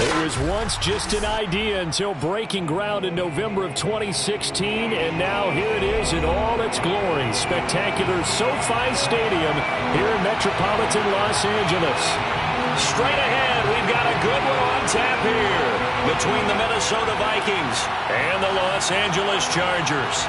It was once just an idea until breaking ground in November of 2016, and now here it is in all its glory. Spectacular SoFi Stadium here in metropolitan Los Angeles. Straight ahead, we've got a good one on tap here between the Minnesota Vikings and the Los Angeles Chargers.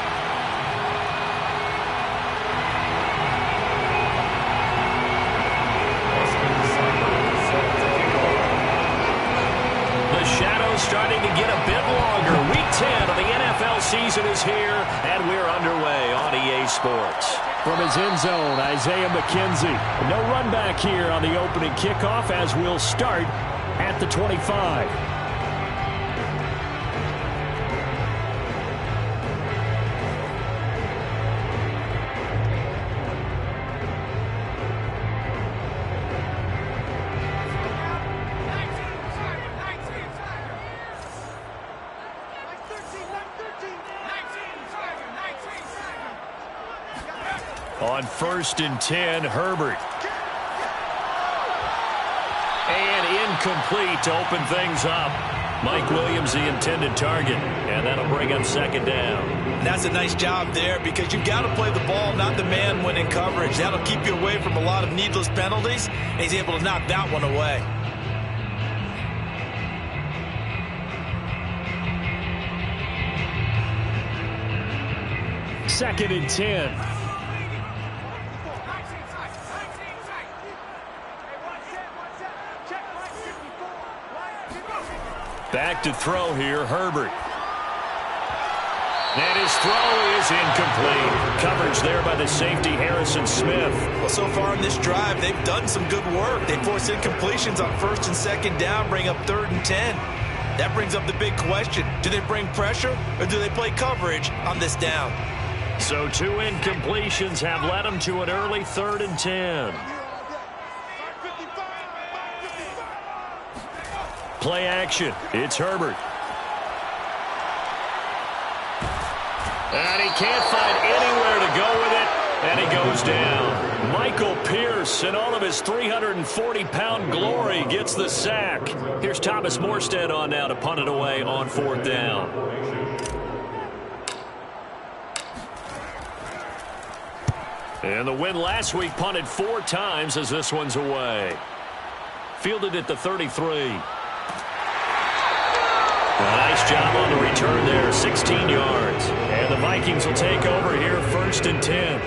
The shadow's starting to get a bit longer. Week 10 of the NFL season is here, and we're underway on EA Sports. From his end zone, Isaiah McKenzie. No run back here on the opening kickoff as we'll start at the 25. On 1st and 10, Herbert. And incomplete to open things up. Mike Williams, the intended target. And that'll bring up 2nd down. And that's a nice job there because you've got to play the ball, not the man when in coverage. That'll keep you away from a lot of needless penalties. And he's able to knock that one away. Second and 10. Back to throw here, Herbert. And his throw is incomplete. Coverage there by the safety, Harrison Smith. Well, so far in this drive, they've done some good work. They force incompletions on 1st and 2nd down, bring up 3rd and 10. That brings up the big question. Do they bring pressure or do they play coverage on this down? So 2 incompletions have led them to an early 3rd and 10. Play action. It's Herbert. And he can't find anywhere to go with it. And he goes down. Michael Pierce, in all of his 340-pound glory, gets the sack. Here's Thomas Morstead on now to punt it away on 4th down. And the win last week punted 4 times as this one's away. Fielded at the 33. Nice job on the return there, 16 yards. And the Vikings will take over here, 1st and 10.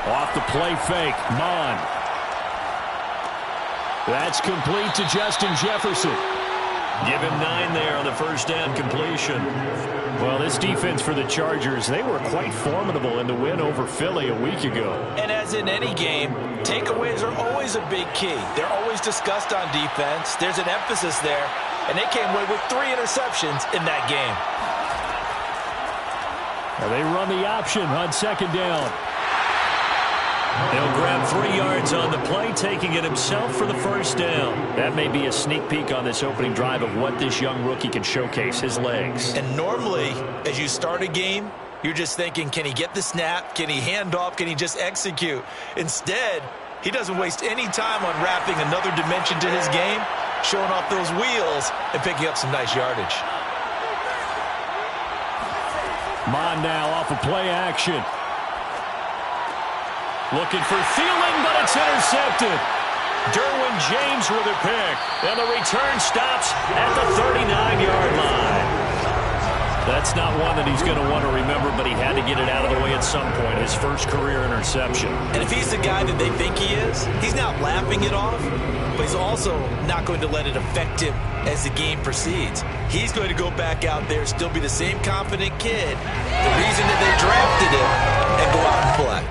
Off the play fake, Mon. That's complete to Justin Jefferson. Give him 9 there on the 1st down completion. Well, this defense for the Chargers, they were quite formidable in the win over Philly a week ago. And as in any game, takeaways are always a big key. They're always discussed on defense. There's an emphasis there. And they came away with 3 interceptions in that game. Well, they run the option on 2nd down. He'll grab 3 yards on the play, taking it himself for the 1st down. That may be a sneak peek on this opening drive of what this young rookie can showcase, his legs. And normally, as you start a game, you're just thinking, can he get the snap? Can he hand off? Can he just execute? Instead, he doesn't waste any time on wrapping another dimension to his game, showing off those wheels, and picking up some nice yardage. Mon now off of play action. Looking for Thielen, but it's intercepted. Derwin James with a pick. And the return stops at the 39-yard line. That's not one that he's going to want to remember, but he had to get it out of the way at some point. His first career interception. And if he's the guy that they think he is, he's not laughing it off, but he's also not going to let it affect him as the game proceeds. He's going to go back out there, still be the same confident kid, the reason that they drafted him, and go out and play.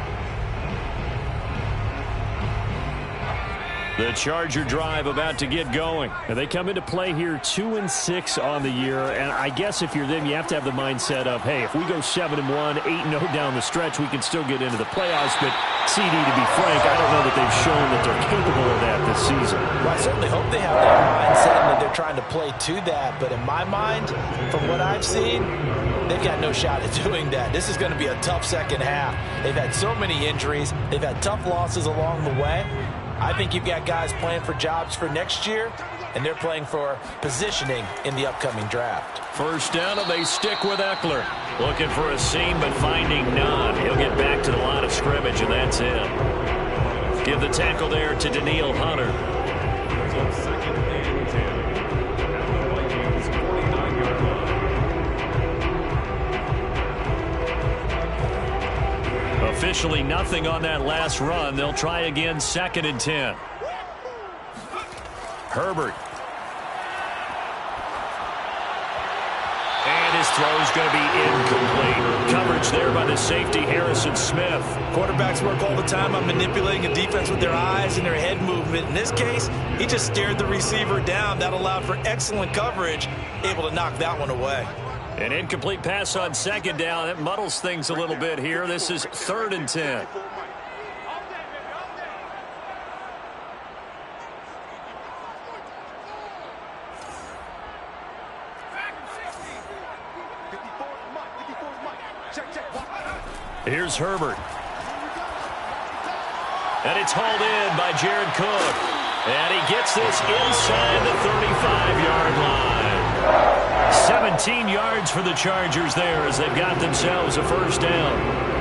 The Charger drive about to get going. And they come into play here 2-6 on the year. And I guess if you're them, you have to have the mindset of, hey, if we go 7-1, 8-0 down the stretch, we can still get into the playoffs. But CD, to be frank, I don't know that they've shown that they're capable of that this season. Well, I certainly hope they have that mindset and that they're trying to play to that. But in my mind, from what I've seen, they've got no shot at doing that. This is going to be a tough second half. They've had so many injuries. They've had tough losses along the way. I think you've got guys playing for jobs for next year, and they're playing for positioning in the upcoming draft. First down, and they stick with Eckler. Looking for a seam, but finding none. He'll get back to the line of scrimmage, and that's it. Give the tackle there to Danielle Hunter. Second and 10. At the Vikings 49-yard line. Officially nothing on that last run. They'll try again, 2nd and 10. Herbert. And his throw is going to be incomplete. Coverage there by the safety, Harrison Smith. Quarterbacks work all the time on manipulating a defense with their eyes and their head movement. In this case, he just stared the receiver down. That allowed for excellent coverage, able to knock that one away. An incomplete pass on 2nd down. That muddles things a little bit here. This is 3rd and 10. Here's Herbert. And it's hauled in by Jared Cook. And he gets this inside the 35-yard line. 17 yards for the Chargers there as they've got themselves a first down.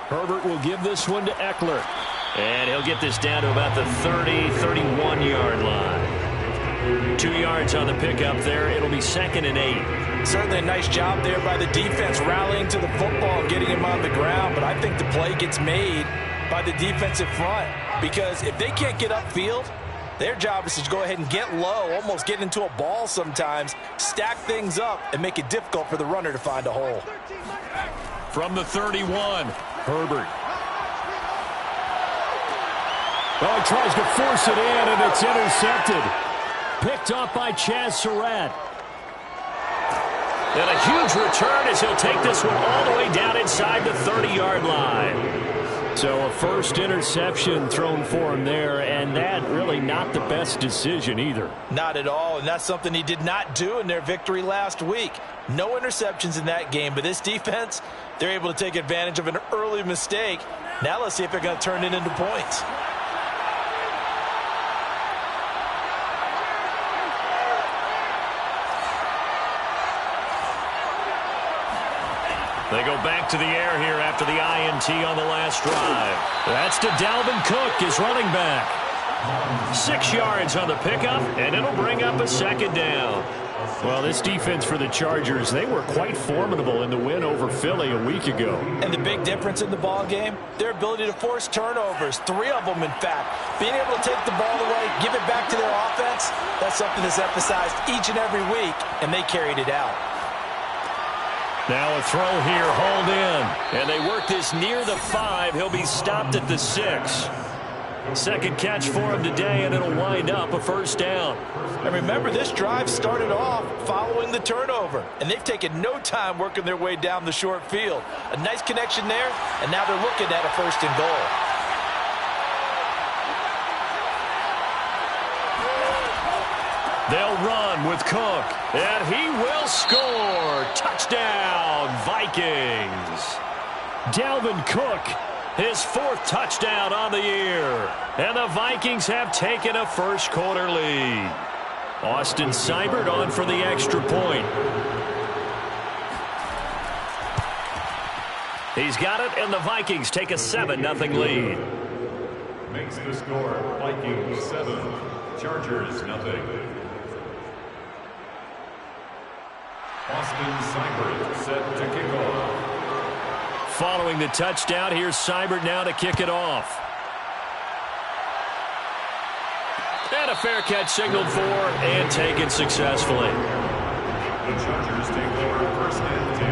Herbert will give this one to Eckler. And he'll get this down to about the 30, 31-yard line. 2 yards on the pickup there. It'll be 2nd and 8. Certainly a nice job there by the defense rallying to the football and getting him on the ground. But I think the play gets made by the defensive front. Because if they can't get upfield, their job is to go ahead and get low, almost get into a ball sometimes, stack things up, and make it difficult for the runner to find a hole. From the 31, Herbert. Oh, he tries to force it in, and it's intercepted. Picked up by Chaz Surratt. And a huge return as he'll take this one all the way down inside the 30-yard line. So a first interception thrown for him there, and that really not the best decision either. Not at all, and that's something he did not do in their victory last week. No interceptions in that game, but this defense, they're able to take advantage of an early mistake. Now let's see if they're going to turn it into points. They go back to the air here after the INT on the last drive. That's to Dalvin Cook, his running back. 6 yards on the pickup, and it'll bring up a 2nd down. Well, this defense for the Chargers, they were quite formidable in the win over Philly a week ago. And the big difference in the ball game, their ability to force turnovers, 3 of them in fact. Being able to take the ball away, give it back to their offense, that's something that's emphasized each and every week, and they carried it out. Now a throw here, hauled in. And they work this near the 5. He'll be stopped at the 6. Second catch for him today, and it'll wind up a first down. And remember, this drive started off following the turnover, and they've taken no time working their way down the short field. A nice connection there, and now they're looking at a 1st and goal. They'll run with Cook, and he will score. Touchdown, Vikings. Dalvin Cook, his 4th touchdown on the year. And the Vikings have taken a first-quarter lead. Austin Seibert on for the extra point. He's got it, and the Vikings take a 7-0 lead. Makes the score Vikings 7, Chargers 0. Austin Seibert set to kick off. Following the touchdown, here's Seibert now to kick it off. And a fair catch signaled for and taken successfully. The Chargers take over first and 10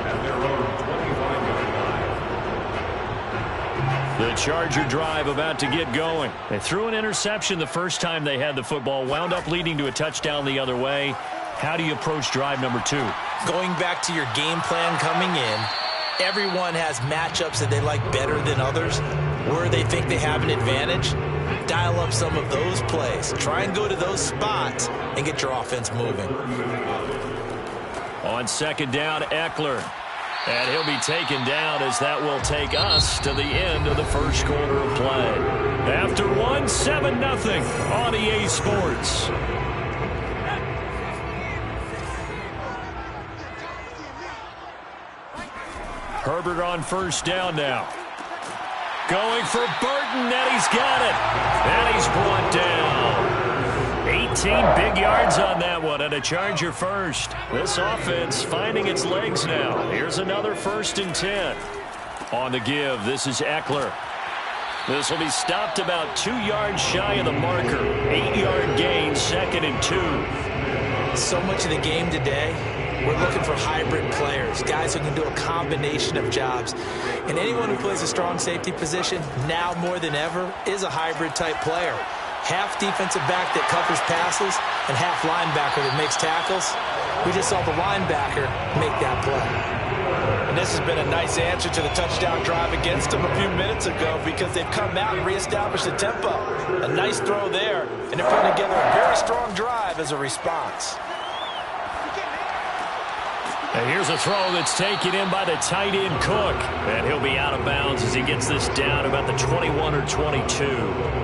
at their own 25-yard line. The Charger drive about to get going. They threw an interception the first time they had the football, wound up leading to a touchdown the other way. How do you approach drive number 2? Going back to your game plan coming in, everyone has matchups that they like better than others, where they think they have an advantage. Dial up some of those plays. Try and go to those spots and get your offense moving. On second down, Eckler. And he'll be taken down as that will take us to the end of the first quarter of play. After 7-0 on EA Sports. Herbert on first down now. Going for Burton, and he's got it. And he's brought down. 18 big yards on that one, and a Charger first. This offense finding its legs now. Here's another 1st and 10. On the give, this is Eckler. This will be stopped about 2 yards shy of the marker. 8-yard gain, 2nd and 2. So much of the game today, we're looking for hybrid players, guys who can do a combination of jobs. And anyone who plays a strong safety position, now more than ever, is a hybrid type player. Half defensive back that covers passes and half linebacker that makes tackles. We just saw the linebacker make that play. And this has been a nice answer to the touchdown drive against them a few minutes ago, because they've come out and reestablished the tempo. A nice throw there, and they're putting together a very strong drive as a response. And here's a throw that's taken in by the tight end Cook. And he'll be out of bounds as he gets this down about the 21 or 22.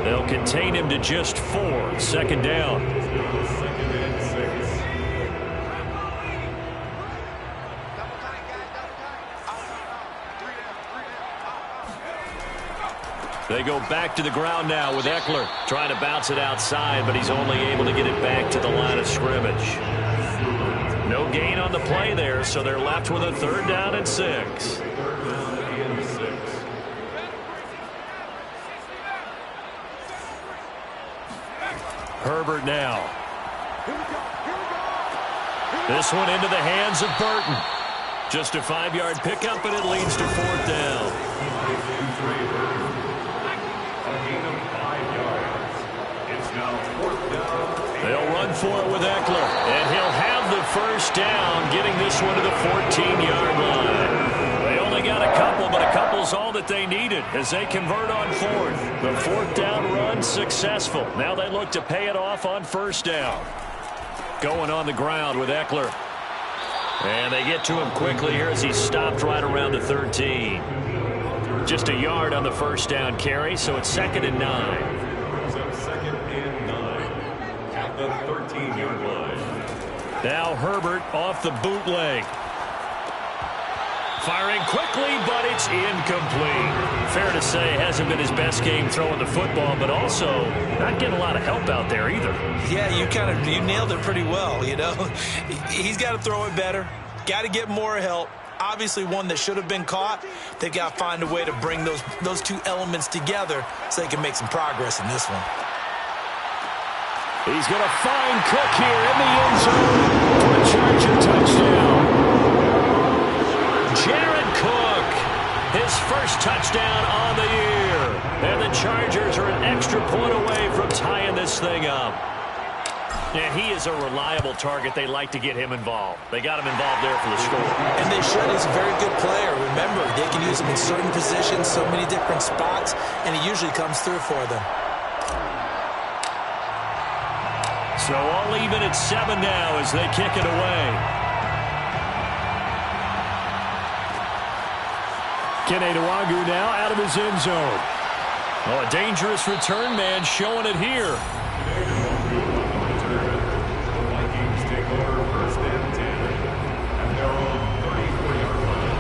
They'll contain him to just 4. 2nd down. 2nd and 6. They go back to the ground now with Eckler. Trying to bounce it outside, but he's only able to get it back to the line of scrimmage. No gain on the play there, so they're left with a 3rd down and 6. Herbert now. This one into the hands of Burton. Just a 5-yard pickup, and it leads to 4th down. They'll run for it with Eckler, and he'll have the 1st down, getting this one to the 14-yard line. They only got a couple, but a couple's all that they needed as they convert on 4th. The 4th down run successful. Now they look to pay it off on 1st down. Going on the ground with Eckler. And they get to him quickly here as he's stopped right around the 13. Just a yard on the 1st down carry, so it's 2nd and 9. 2nd and 9 at the 13-yard line. Now Herbert off the bootleg. Firing quickly, but it's incomplete. Fair to say, hasn't been his best game throwing the football, but also not getting a lot of help out there either. Yeah, you nailed it pretty well, you know. He's got to throw it better. Got to get more help. Obviously one that should have been caught. They got to find a way to bring those two elements together so they can make some progress in this one. He's going to find Cook here in the end zone for a Charger touchdown. Jared Cook, his first touchdown on the year. And the Chargers are an extra point away from tying this thing up. And he is a reliable target. They like to get him involved. They got him involved there for the score. And they should. He's a very good player. Remember, they can use him in certain positions, so many different spots, and he usually comes through for them. So all even at 7 now as they kick it away. Kene Nwangwu now out of his end zone. Oh, a dangerous return man showing it here. The Vikings take over 1st and 10 at their own 34-yard line.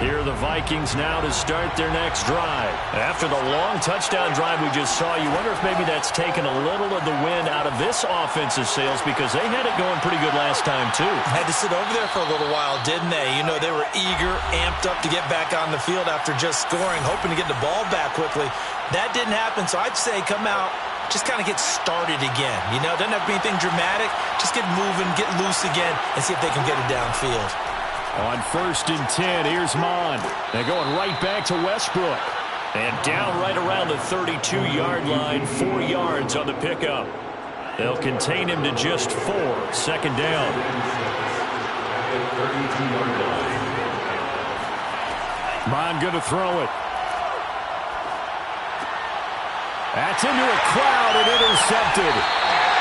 Here are the Vikings. Vikings now to start their next drive. After the long touchdown drive we just saw, you wonder if maybe that's taken a little of the wind out of this offensive sails, because they had it going pretty good last time too. Had to sit over there for a little while, didn't they? You know, they were eager, amped up to get back on the field after just scoring, hoping to get the ball back quickly. That didn't happen, so I'd say come out, just kind of get started again. You know, doesn't have to be anything dramatic. Just get moving, get loose again, and see if they can get it downfield. On 1st and 10, here's Mond. They're going right back to Westbrook. And down right around the 32-yard line, 4 yards on the pickup. They'll contain him to just 4. 2nd down. Mond going to throw it. That's into a crowd and intercepted.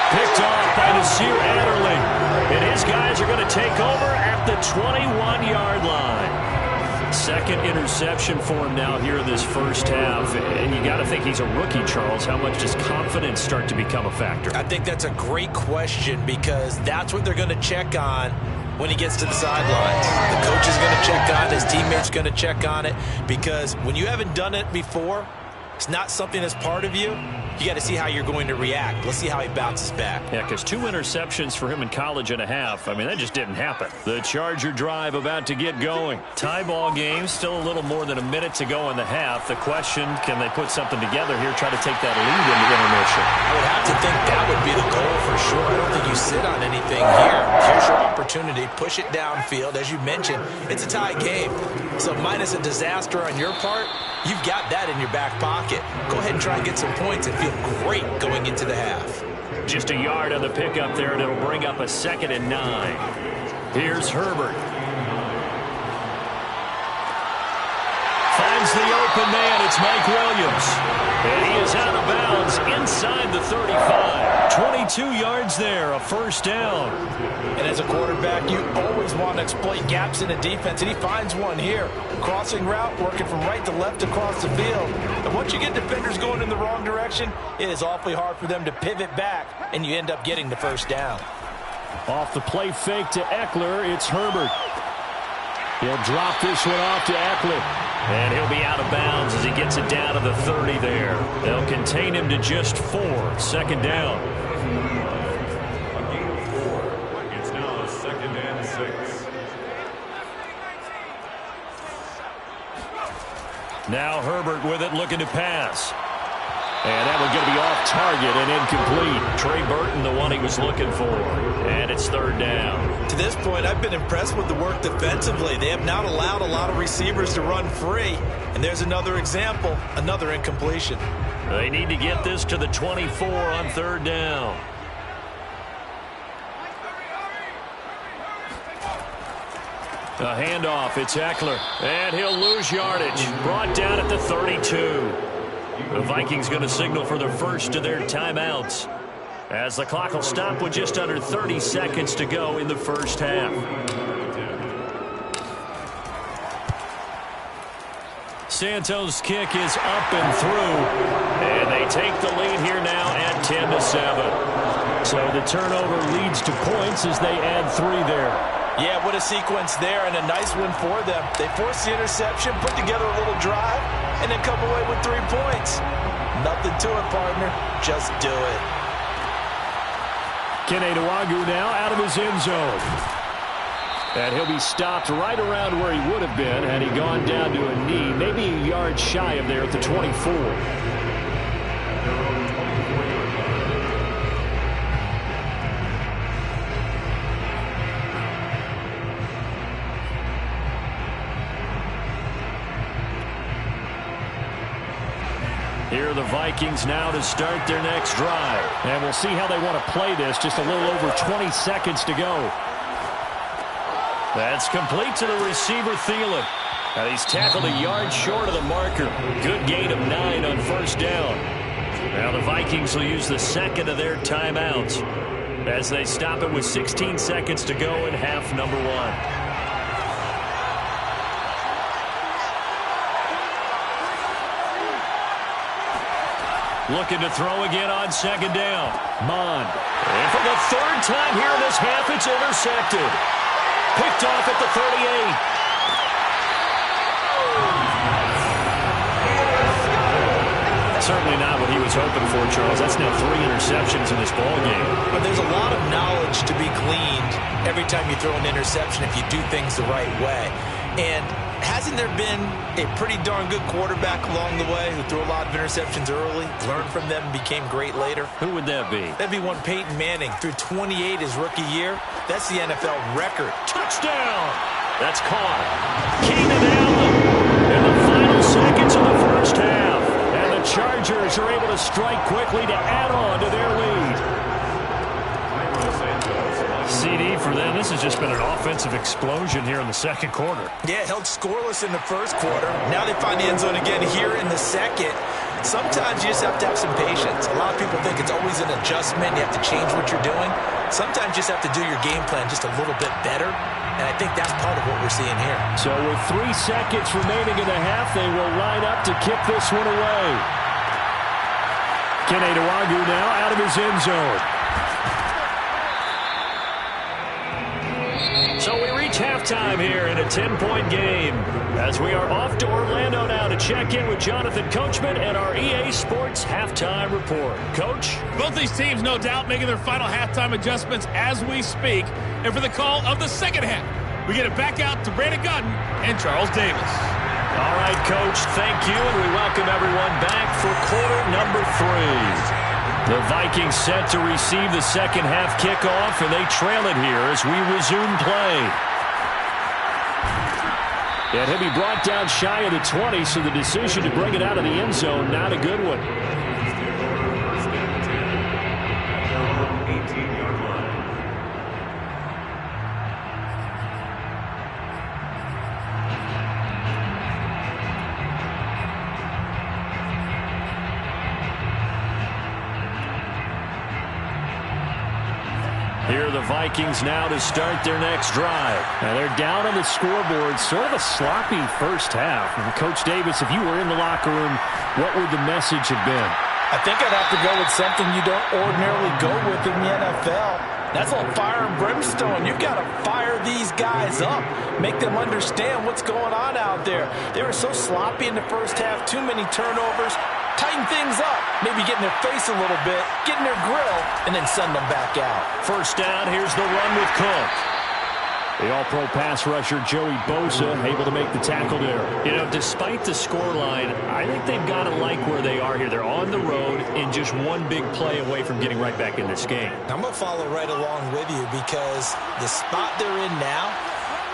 Picked off by Nasir Adderley. And his guys are going to take over at the 21-yard line. 2nd interception for him now here in this first half. And you got to think he's a rookie, Charles. How much does confidence start to become a factor? I think that's a great question, because that's what they're going to check on when he gets to the sidelines. The coach is going to check on it. His teammates going to check on it, because when you haven't done it before, it's not something that's part of you. You got to see how you're going to react. Let's see how he bounces back. Yeah, because 2 interceptions for him in college and a half. I mean, that just didn't happen. The Charger drive about to get going. Tie ball game, still a little more than a minute to go in the half. The question, can they put something together here, try to take that lead into intermission? I would have to think that would be the goal for sure. I don't think you sit on anything here. Here's your opportunity. Push it downfield. As you mentioned, it's a tie game. So minus a disaster on your part, you've got that in your back pocket. Go ahead and try and get some points and feel great going into the half. Just a yard on the pickup there, and it'll bring up a 2nd and 9. Here's Herbert. Finds the open man. It's Mike Williams. And he is out of bounds inside the 35. 22 yards there, a 1st down. And as a quarterback, you always want to exploit gaps in the defense, and he finds one here. Crossing route, working from right to left across the field. And once you get defenders going in the wrong direction, it is awfully hard for them to pivot back, and you end up getting the 1st down. Off the play fake to Eckler, it's Herbert. He'll drop this one off to Eckler. And he'll be out of bounds as he gets it down to the 30 there. They'll contain him to just 4. 2nd down. It's now 2nd and 6. Now Herbert with it, looking to pass. And that one's going to be off target and incomplete. Trey Burton, the one he was looking for. And it's 3rd down. To this point, I've been impressed with the work defensively. They have not allowed a lot of receivers to run free. And there's another example, another incompletion. They need to get this to the 24 on 3rd down. A handoff, it's Eckler. And he'll lose yardage. Brought down at the 32. The Vikings going to signal for the first of their timeouts, as the clock will stop with just under 30 seconds to go in the first half. Santos' kick is up and through, and they take the lead here now at 10-7. So the turnover leads to points as they add 3 there. Yeah, what a sequence there, and a nice one for them. They force the interception, put together a little drive, and then come away with 3 points. Nothing to it, partner. Just do it. Kene Nwangwu now out of his end zone. And he'll be stopped right around where he would have been had he gone down to a knee, maybe a yard shy of there at the 24. Here are the Vikings now to start their next drive. And we'll see how they want to play this. Just a little over 20 seconds to go. That's complete to the receiver, Thielen. Now he's tackled a yard short of the marker. Good gain of 9 on 1st down. Now the Vikings will use the 2nd of their timeouts as they stop it with 16 seconds to go in half number 1. Looking to throw again on 2nd down. Mond. And for the 3rd time here in this half, it's intercepted. Picked off at the 38. certainly not what he was hoping for, Charles. That's now 3 interceptions in this ball game. But there's a lot of knowledge to be gleaned every time you throw an interception if you do things the right way. And hasn't there been a pretty darn good quarterback along the way who threw a lot of interceptions early, learned from them, and became great later? Who would that be? That'd be one Peyton Manning. Threw 28 his rookie year. That's the NFL record. Touchdown! That's caught. Keenan Allen in the final seconds of the first half. And the Chargers are able to strike quickly to add on to their lead. CD for them. This has just been an offensive explosion here in the second quarter. Yeah, held scoreless in the first quarter. Now they find the end zone again here in the second. Sometimes you just have to have some patience. A lot of people think it's always an adjustment. You have to change what you're doing. Sometimes you just have to do your game plan just a little bit better. And I think that's part of what we're seeing here. So with 3 seconds remaining in the half, they will line up to kick this one away. Kene Nwangwu now out of his end zone. So we reach halftime here in a 10-point game as we are off to Orlando now to check in with Jonathan Coachman and our EA Sports Halftime Report. Coach? Both these teams, no doubt, making their final halftime adjustments as we speak. And for the call of the second half, we get it back out to Brandon Gaudin and Charles Davis. All right, Coach, thank you, and we welcome everyone back for quarter number 3. The Vikings set to receive the second half kickoff, and they trail it here as we resume play. And he'll be brought down shy of the 20, so the decision to bring it out of the end zone, not a good one. Here are the Vikings now to start their next drive. Now they're down on the scoreboard, sort of a sloppy first half. And Coach Davis, if you were in the locker room, what would the message have been? I think I'd have to go with something you don't ordinarily go with in the NFL. That's all fire and brimstone. You've got to fire these guys up. Make them understand what's going on out there. They were so sloppy in the first half, too many turnovers. Tighten things up, maybe get in their face a little bit, get in their grill, and then send them back out. First down, here's the run with Cook. The all-pro pass rusher Joey Bosa able to make the tackle there. You know, despite the scoreline, I think they've got to like where they are here. They're on the road and just one big play away from getting right back in this game. I'm going to follow right along with you because the spot they're in now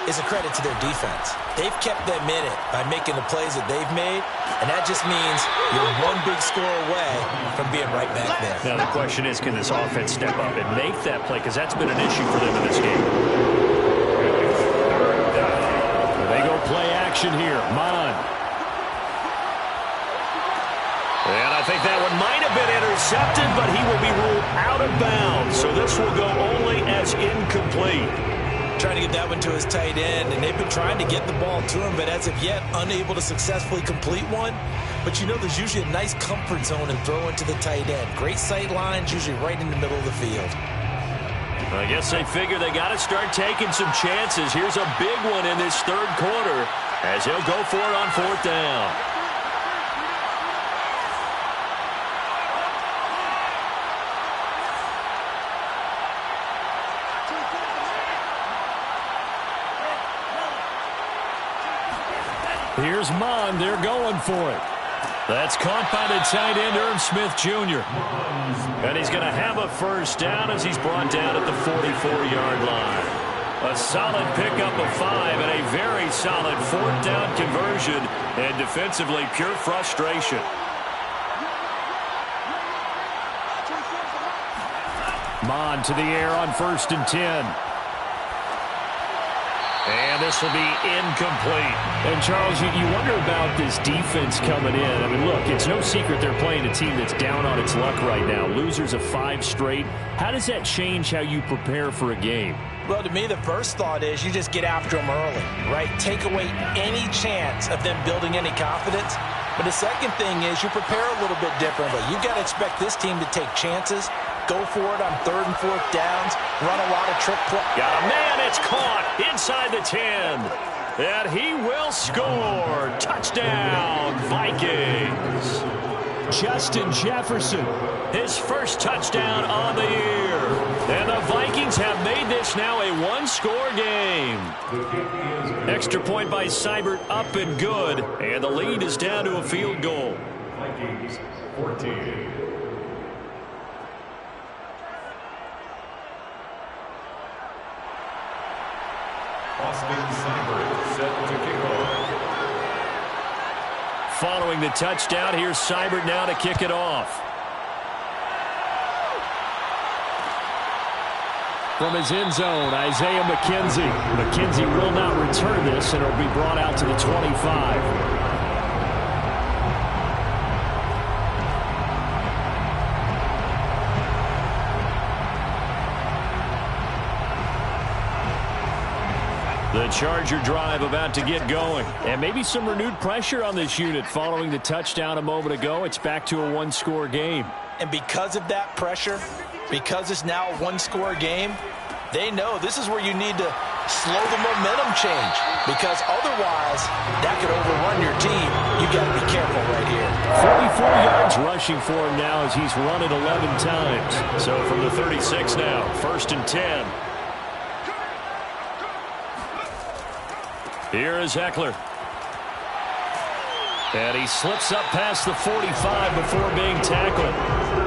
is a credit to their defense. They've kept them in it by making the plays that they've made, and that just means you're one big score away from being right back there. Now the question is, can this offense step up and make that play? Because that's been an issue for them in this game. They go play action here. Mon. And I think that one might have been intercepted, but he will be ruled out of bounds. So this will go only as incomplete. Trying to get that one to his tight end, and they've been trying to get the ball to him, but as of yet, unable to successfully complete one. But you know there's usually a nice comfort zone in throwing to the tight end. Great sight lines, usually right in the middle of the field. I guess they figure they got to start taking some chances. Here's a big one in this third quarter as he'll go for it on fourth down. Here's Mond. They're going for it. That's caught by the tight end, Irv Smith Jr. And he's going to have a first down as he's brought down at the 44-yard line. A solid pickup of 5 and a very solid fourth down conversion. And defensively, pure frustration. Mond to the air on 1st and 10. And this will be incomplete. And, Charles, you wonder about this defense coming in. I mean, look, it's no secret they're playing a team that's down on its luck right now. Losers of 5 straight. How does that change how you prepare for a game? Well, to me, the first thought is you just get after them early, right? Take away any chance of them building any confidence. But the second thing is you prepare a little bit differently. You've got to expect this team to take chances, go for it on 3rd and 4th downs, run a lot of trick play. Got a man, it's caught inside the 10. And he will score. Touchdown, Vikings. Justin Jefferson. His first touchdown on the year. And the Vikings have made this now a one-score game. Extra point by Seibert up and good. And the lead is down to a field goal. Vikings 14. Austin Seibert set to kick off. Following the touchdown, here's Seibert now to kick it off. From his end zone, Isaiah McKenzie. McKenzie will not return this, and it'll be brought out to the 25. The Charger drive about to get going. And maybe some renewed pressure on this unit following the touchdown a moment ago. It's back to a one-score game. And because of that pressure, because it's now a one-score game, they know this is where you need to slow the momentum change, because otherwise that could overrun your team. You got to be careful right here. 44 yards rushing for him now as he's run it 11 times. So from the 36 now, 1st and 10. Here is Eckler. And he slips up past the 45 before being tackled.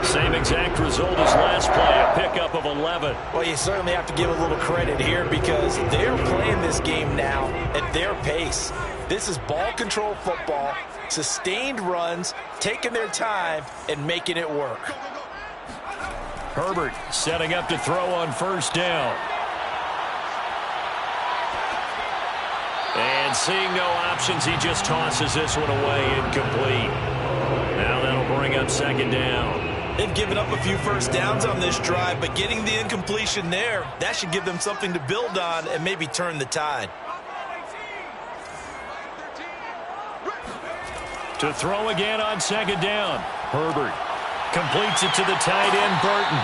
Same exact result as last play, a pickup of 11. Well, you certainly have to give a little credit here because they're playing this game now at their pace. This is ball control football, sustained runs, taking their time, and making it work. Herbert setting up to throw on 1st down. And seeing no options, he just tosses this one away, incomplete. Now that'll bring up 2nd down. They've given up a few first downs on this drive, but getting the incompletion there, that should give them something to build on and maybe turn the tide. To throw again on 2nd down. Herbert completes it to the tight end, Burton.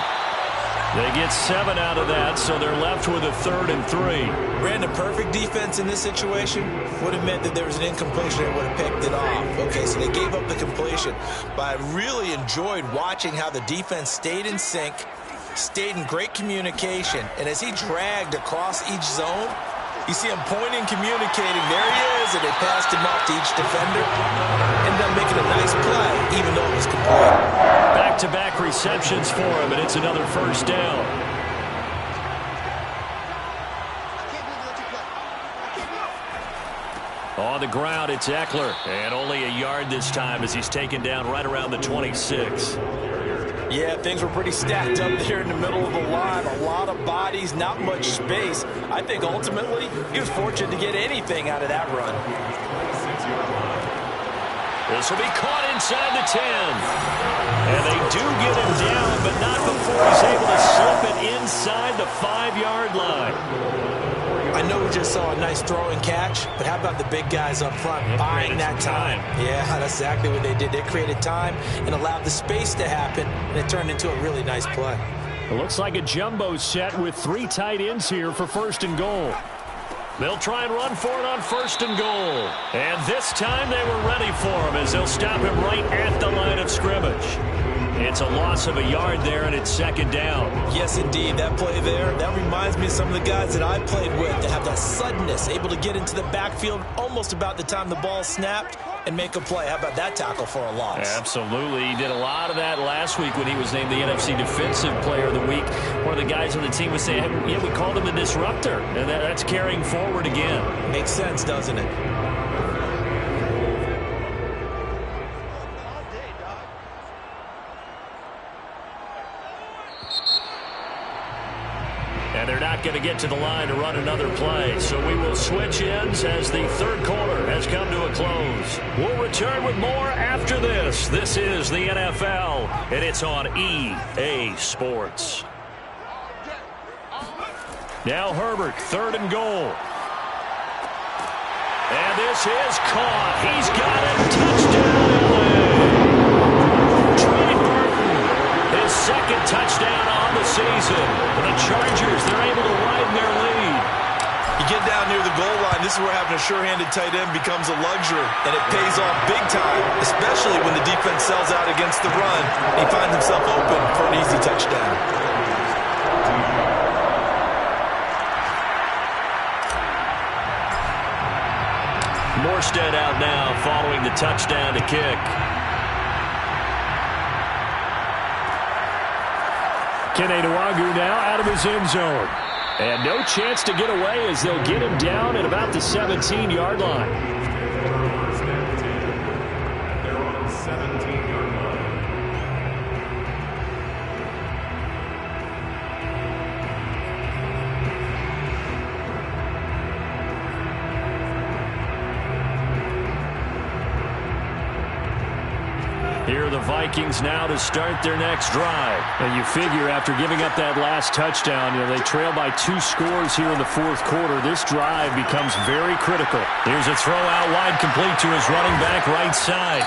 They get 7 out of that, so they're left with a 3rd and 3. Brandon, perfect defense in this situation would have meant that there was an incompletion that would have picked it off. Okay, so they gave up the completion. But I really enjoyed watching how the defense stayed in sync, stayed in great communication, and as he dragged across each zone, you see him pointing, communicating. There he is, and they passed him off to each defender. Ended up making a nice play, even though it was complete. Back-to-back receptions for him, and it's another 1st down. On the ground, it's Eckler, and only a yard this time as he's taken down right around the 26. Yeah, things were pretty stacked up there in the middle of the line. A lot of bodies, not much space. I think ultimately he was fortunate to get anything out of that run. This will be caught inside the 10. And they do get him down, but not before he's able to slip it inside the 5-yard line. I know we just saw a nice throw and catch, but how about the big guys up front buying that time? Yeah, that's exactly what they did. They created time and allowed the space to happen, and it turned into a really nice play. It looks like a jumbo set with 3 tight ends here for 1st and goal. They'll try and run for it on 1st and goal. And this time they were ready for him as they'll stop him right at the line of scrimmage. It's a loss of a yard there, and it's 2nd down. Yes, indeed. That play there, that reminds me of some of the guys that I played with that have that suddenness, able to get into the backfield almost about the time the ball snapped and make a play. How about that tackle for a loss? Absolutely. He did a lot of that last week when he was named the NFC Defensive Player of the Week. One of the guys on the team was saying, hey, yeah, we called him the disruptor, and that's carrying forward again. Makes sense, doesn't it? And they're not going to get to the line to run another play. So we will switch ends as the 3rd quarter has come to a close. We'll return with more after this. This is the NFL, and it's on EA Sports. Now Herbert, 3rd and goal. And this is caught. He's got it. Touchdown, LA. Trey Burton, his 2nd touchdown on the season. For the Chargers, they're able to widen their lead. You get down near the goal line, this This is where having a sure-handed tight end becomes a luxury, and it pays off big time, especially when the defense sells out against the run and he finds himself open for an easy touchdown. Morstead out now following the touchdown to kick. Kene Nwangwu now out of his end zone. And no chance to get away as they'll get him down at about the 17-yard line. They're on the 17-yard line. Here are the Vikings now to start their next drive. And you figure after giving up that last touchdown, they trail by 2 scores here in the fourth quarter. This drive becomes very critical. Here's a throw out wide, complete to his running back right side.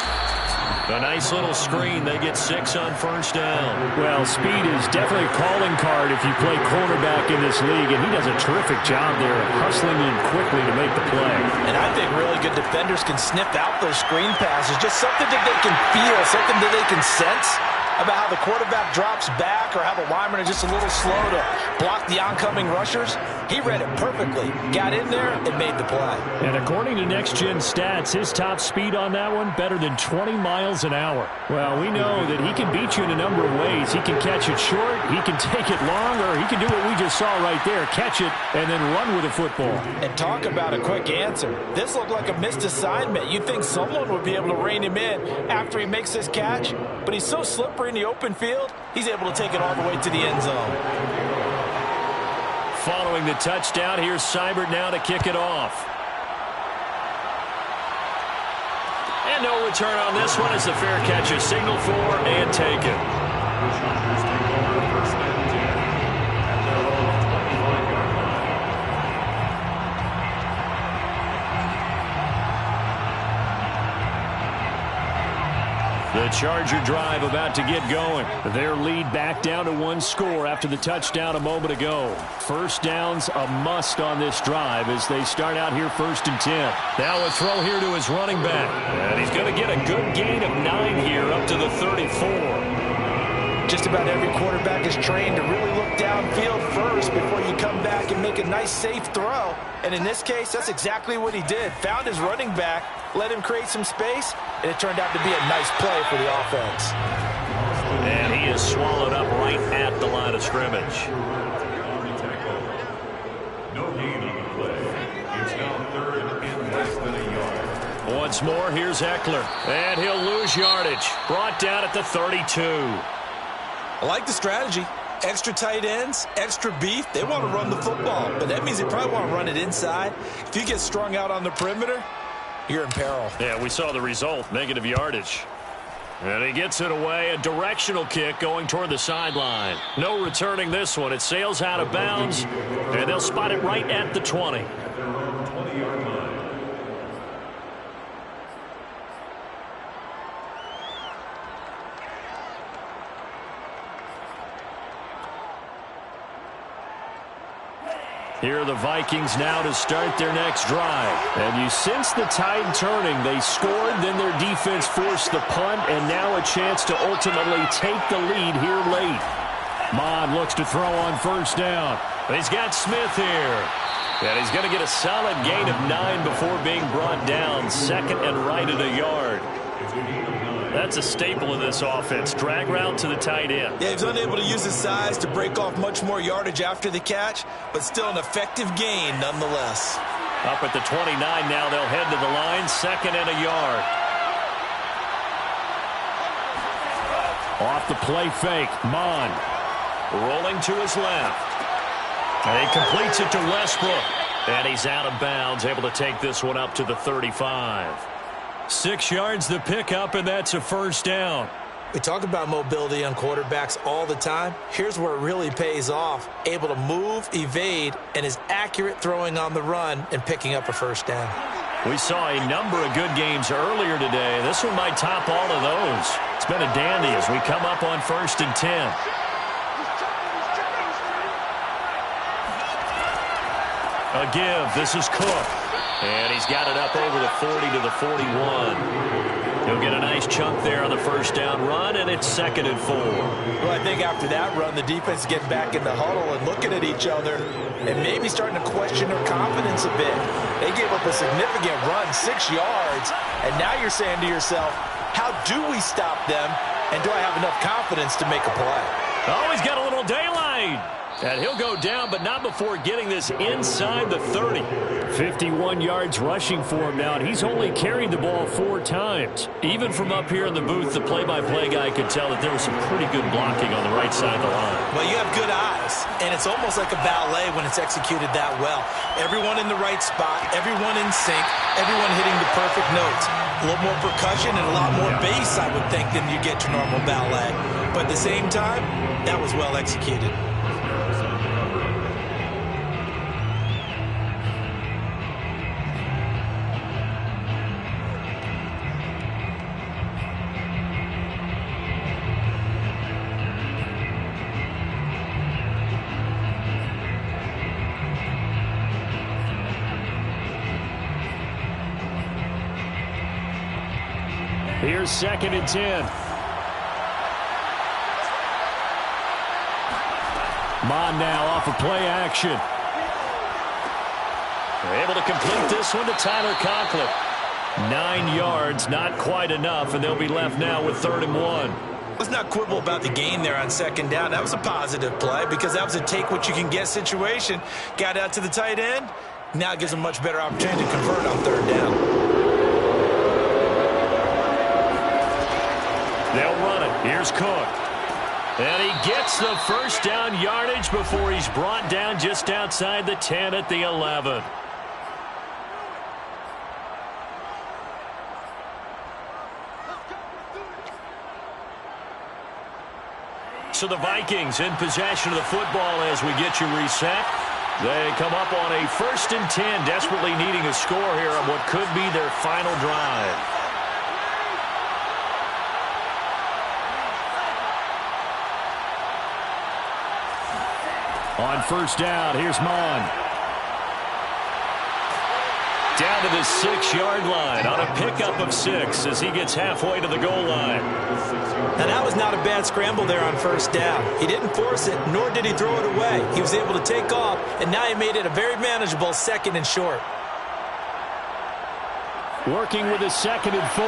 A nice little screen. They get 6 on first down. Well, speed is definitely a calling card if you play cornerback in this league, and he does a terrific job there of hustling in quickly to make the play. And I think really good defenders can sniff out those screen passes, just something that they can feel, something that they can sense about how the quarterback drops back or how the linemen are just a little slow to block the oncoming rushers. He read it perfectly, got in there, and made the play. And according to Next Gen Stats, his top speed on that one, better than 20 miles an hour. Well, we know that he can beat you in a number of ways. He can catch it short, he can take it long, or he can do what we just saw right there, catch it and then run with the football. And talk about a quick answer. This looked like a missed assignment. You'd think someone would be able to rein him in after he makes this catch, but he's so slippery in the open field, he's able to take it all the way to the end zone. Following the touchdown, here's Seibert now to kick it off. And no return on this one as the fair catch is signaled for and taken. The Chargers take over first and 10 at their own 25-yard line. The Charger drive about to get going. Their lead back down to 1 score after the touchdown a moment ago. First down's a must on this drive as they start out here first and 10. Now a throw here to his running back. And he's going to get a good gain of 9 here up to the 34. Just about every quarterback is trained to really look downfield first before you come back and make a nice, safe throw. And in this case, that's exactly what he did. Found his running back, let him create some space, and it turned out to be a nice play for the offense. And he is swallowed up right at the line of scrimmage. No gain on the play. It's now third and less than a yard. Once more, here's Eckler. And he'll lose yardage. Brought down at the 32. I like the strategy. Extra tight ends, extra beef. They want to run the football, but that means they probably want to run it inside. If you get strung out on the perimeter, you're in peril. Yeah, we saw the result, negative yardage. And he gets it away, a directional kick going toward the sideline. No returning this one. It sails out of bounds, and they'll spot it right at the 20. At their own 20-yard line. Here are the Vikings now to start their next drive. And you sense the tide turning. They scored, then their defense forced the punt, and now a chance to ultimately take the lead here late. Mond looks to throw on first down. He's got Smith here. And he's going to get a solid gain of 9 before being brought down. Second and right at a yard. That's a staple of this offense. Drag route to the tight end. Yeah, he's unable to use his size to break off much more yardage after the catch, but still an effective gain nonetheless. Up at the 29 now, they'll head to the line. Second and a yard. Off the play fake, Mond. Rolling to his left. And he completes it to Westbrook. And he's out of bounds, able to take this one up to the 35. 6 yards the pickup, and that's a first down. We talk about mobility on quarterbacks all the time. Here's where it really pays off. Able to move, evade, and is accurate throwing on the run and picking up a first down. We saw a number of good games earlier today. This one might top all of those. It's been a dandy as we come up on first and 10. A give. This is Cook. And he's got it up over the 40 to the 41. He'll get a nice chunk there on the first down run, and it's 2nd and 4. Well, I think after that run, the defense is getting back in the huddle and looking at each other and maybe starting to question their confidence a bit. They gave up a significant run, 6 yards, and now you're saying to yourself, how do we stop them, and do I have enough confidence to make a play? Oh, he's got a little daylight. And he'll go down, but not before getting this inside the 30. 51 yards rushing for him now, and he's only carried the ball 4 times. Even from up here in the booth, the play-by-play guy could tell that there was some pretty good blocking on the right side of the line. Well, you have good eyes, and it's almost like a ballet when it's executed that well. Everyone in the right spot, everyone in sync, everyone hitting the perfect notes. A little more percussion and a lot more bass, I would think, than you get to normal ballet. But at the same time, that was well executed. Here's 2nd and 10. Mond now off of play action. They're able to complete this one to Tyler Conklin. 9 yards, not quite enough, and they'll be left now with 3rd and 1. Let's not quibble about the gain there on 2nd down. That was a positive play because that was a take-what-you-can-get situation. Got out to the tight end. Now it gives them a much better opportunity to convert on 3rd down. They'll run it. Here's Cook. And he gets the first down yardage before he's brought down just outside the 10 at the 11. So the Vikings in possession of the football as we get you reset. They come up on a 1st and 10, desperately needing a score here on what could be their final drive. On 1st down, here's Mond. Down to the 6-yard line on a pickup of 6 as he gets halfway to the goal line. Now that was not a bad scramble there on 1st down. He didn't force it, nor did he throw it away. He was able to take off, and now he made it a very manageable 2nd and short. Working with a 2nd and 4.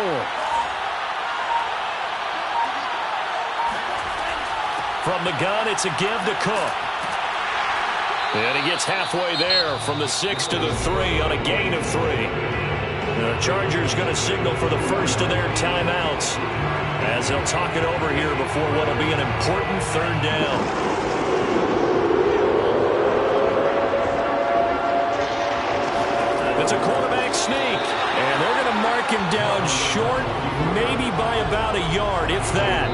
From the gun, it's a give to Cook. And he gets halfway there from the 6 to the 3 on a gain of 3. The Chargers going to signal for the first of their timeouts as they'll talk it over here before what will be an important 3rd down. It's a quarterback sneak, and they're going to mark him down short, maybe by about a yard, if that.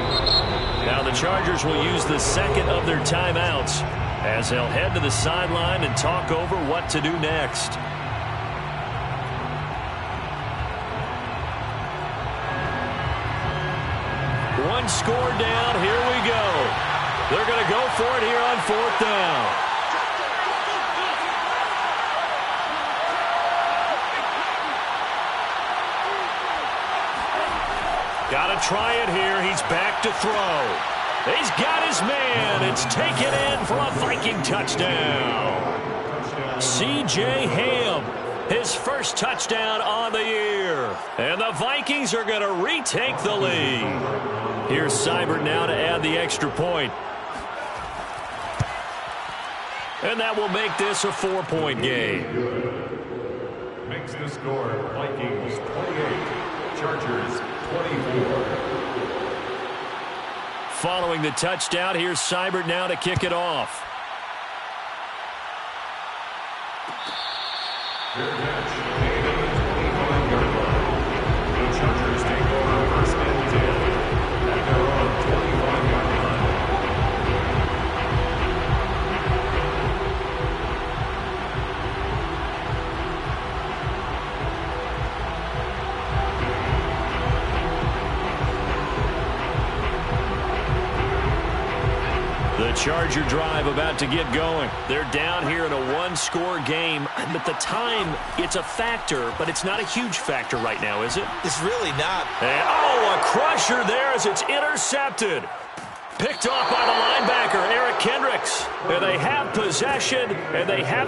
Now the Chargers will use the 2nd of their timeouts as they'll head to the sideline and talk over what to do next. One score down. Here we go. They're going to go for it here on 4th down. Got to try it here. He's back to throw. He's got his man. It's taken in for a Viking touchdown. C.J. Ham, his first touchdown on the year. And the Vikings are going to retake the lead. Here's Seibert now to add the extra point. And that will make this a 4-point game. Makes the score Vikings 28, Chargers 24. Following the touchdown, here's Seibert now to kick it off. Fair catch, made at the 25-yard line. The Chargers take over 1st and 10 at their own 25-yard line. The Charger drive about to get going. They're down here in a one-score game. But the time, it's a factor, but it's not a huge factor right now, is it? It's really not. And, oh, a crusher there as it's intercepted. Picked off by the linebacker, Eric Kendricks. And they have possession, and they have it.